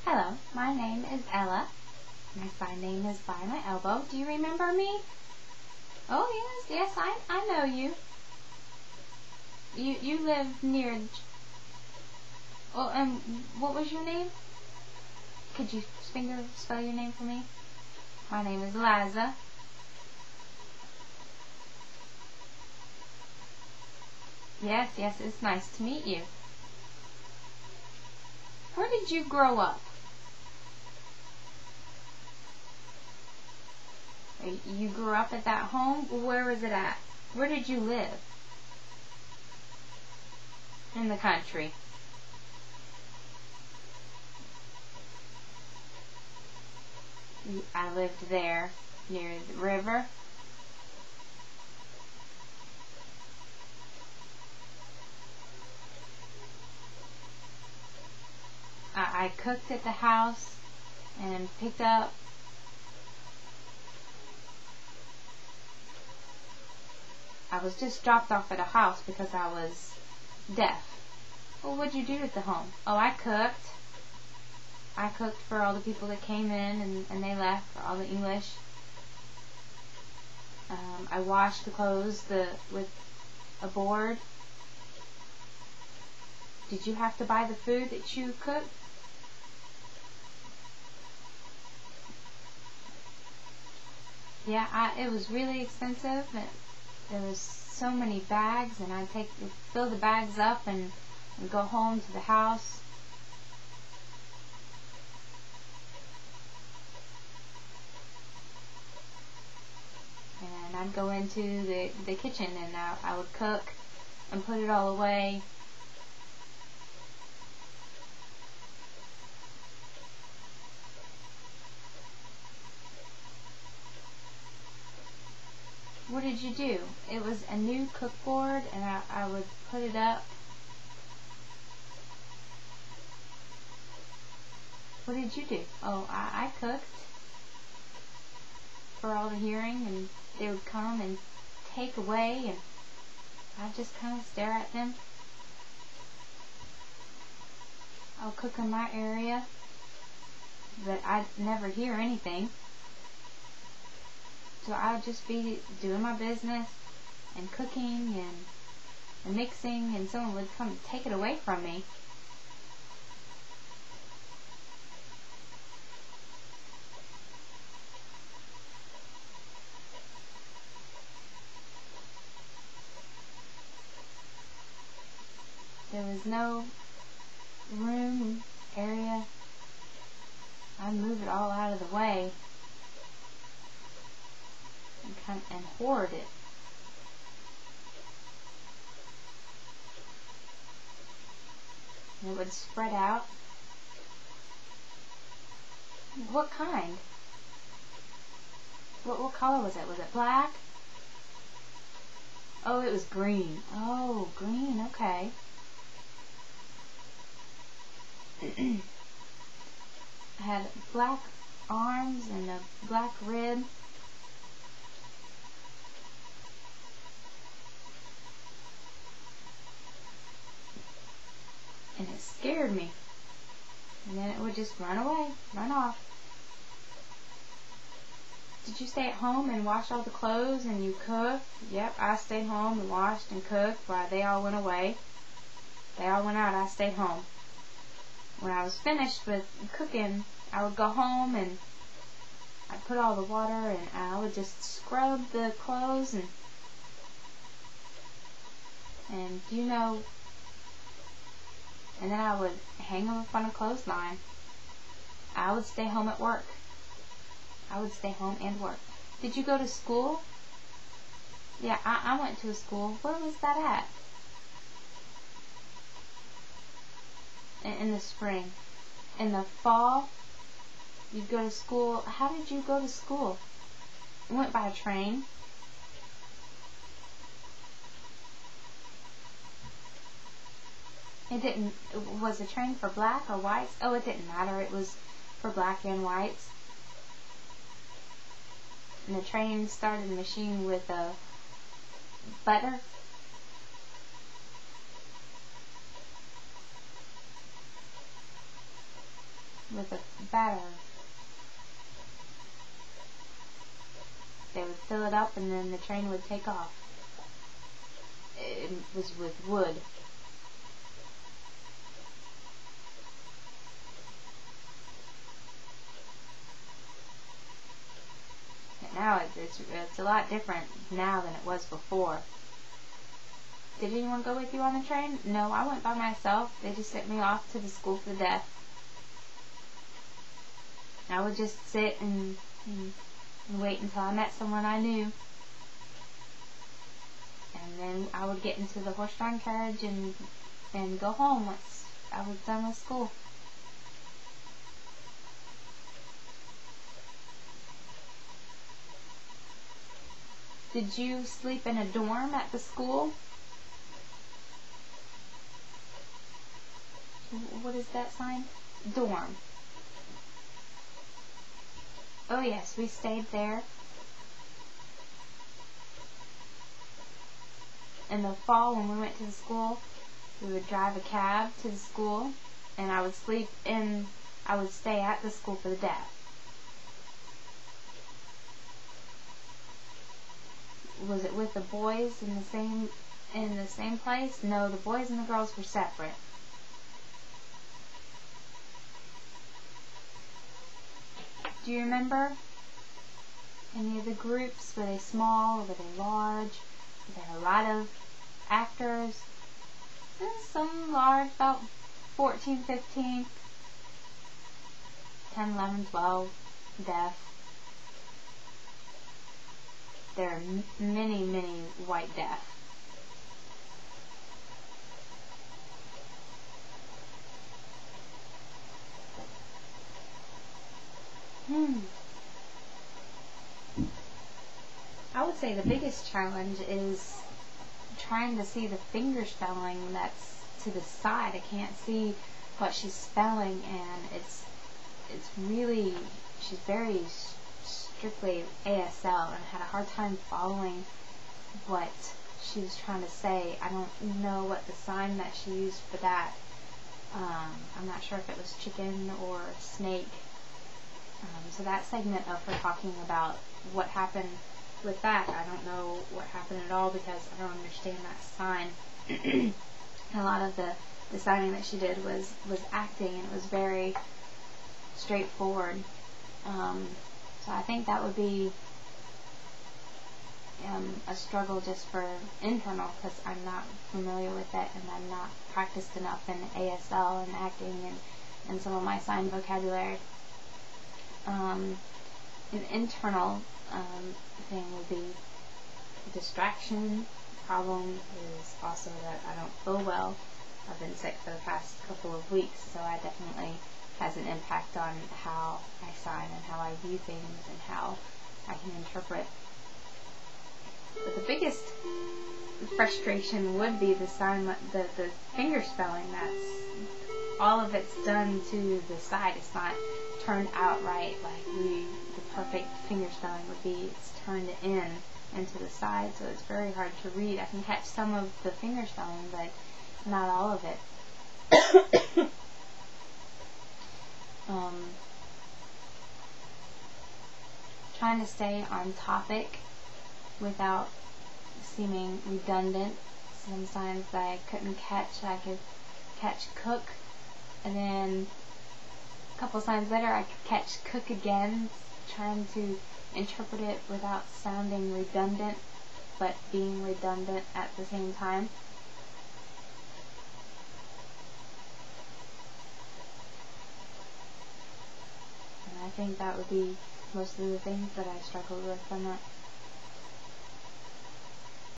Hello, my name is Ella. My sign name is By My Elbow. Do you remember me? Oh, yes, I know you. You live near... Oh, and what was your name? Could you spell your name for me? My name is Liza. Yes, it's nice to meet you. Where did you grow up? You grew up at that home? Where was it at? Where did you live? In the country. I lived there, near the river. I cooked at the house and picked up. I was just dropped off at a house because I was deaf. Well, what'd you do at the home? Oh, I cooked. I cooked for all the people that came in and they left, for all the English. I washed the clothes with a board. Did you have to buy the food that you cooked? Yeah, it was really expensive. There was so many bags, and I'd fill the bags up and go home to the house. And I'd go into the kitchen and I would cook and put it all away. What did you do? It was a new cookboard, and I would put it up. What did you do? Oh, I cooked for all the hearing, and they would come and take away, and I'd just kind of stare at them. I'll cook in my area, but I'd never hear anything. So I'd just be doing my business and cooking and mixing, and someone would come and take it away from me. There was no room, area. I'd move it all out of the way and hoard it. And it would spread out. What kind? What color was it? Was it black? Oh, it was green. Oh, green, okay. I had black arms and a black rib. And it scared me. And then it would just run away, run off. Did you stay at home and wash all the clothes and you cooked? Yep, I stayed home and washed and cooked while they all went away. They all went out, I stayed home. When I was finished with cooking, I would go home and I'd put all the water and I would just scrub the clothes and you know, and then I would hang them up on a clothesline. I would stay home at work. I would stay home and work. Did you go to school? Yeah, I went to a school. Where was that at? In the spring. In the fall, you'd go to school. How did you go to school? You went by a train. It didn't. Was the train for black or whites? Oh, it didn't matter. It was for black and whites. And the train started the machine with butter. with a batter. They would fill it up and then the train would take off. It was with wood. And now it's a lot different now than it was before. Did anyone go with you on the train? No, I went by myself. They just sent me off to the school for the deaf. I would just sit and wait until I met someone I knew. And then I would get into the horse-drawn carriage and go home once I was done with school. Did you sleep in a dorm at the school? What is that sign? Dorm. Oh yes, we stayed there. In the fall when we went to the school, we would drive a cab to the school and I would stay at the school for the deaf. Was it with the boys in the same place? No, the boys and the girls were separate. Do you remember any of the groups? Were they small? Were they large? Were there a lot of actors? Some large, about 14, 15, 10, 11, 12, deaf. There are many, many white deaf. I would say the biggest challenge is trying to see the finger spelling that's to the side. I can't see what she's spelling, and it's really, she's very strictly ASL and had a hard time following what she was trying to say. I don't know what the sign that she used for that. I'm not sure if it was chicken or snake. So that segment of her talking about what happened with that, I don't know what happened at all because I don't understand that sign. And a lot of the signing that she did was acting, and it was very straightforward. So I think that would be a struggle just for internal, because I'm not familiar with it and I'm not practiced enough in ASL and acting and some of my sign vocabulary. An internal thing would be distraction. Problem is also that I don't feel well. I've been sick for the past couple of weeks, so I definitely has an impact on how I sign and how I view things and how I can interpret. But the biggest frustration would be the sign, the finger spelling. That's all of it's done to the side. It's not turned out right like the perfect finger spelling would be. It's turned into the side, so it's very hard to read. I can catch some of the finger spelling, but not all of it. Trying to stay on topic without seeming redundant. Some signs that I couldn't catch, I could catch cook, and then a couple signs later I could catch cook again, trying to interpret it without sounding redundant, but being redundant at the same time. And I think that would be most of the things that I struggled with. I'm not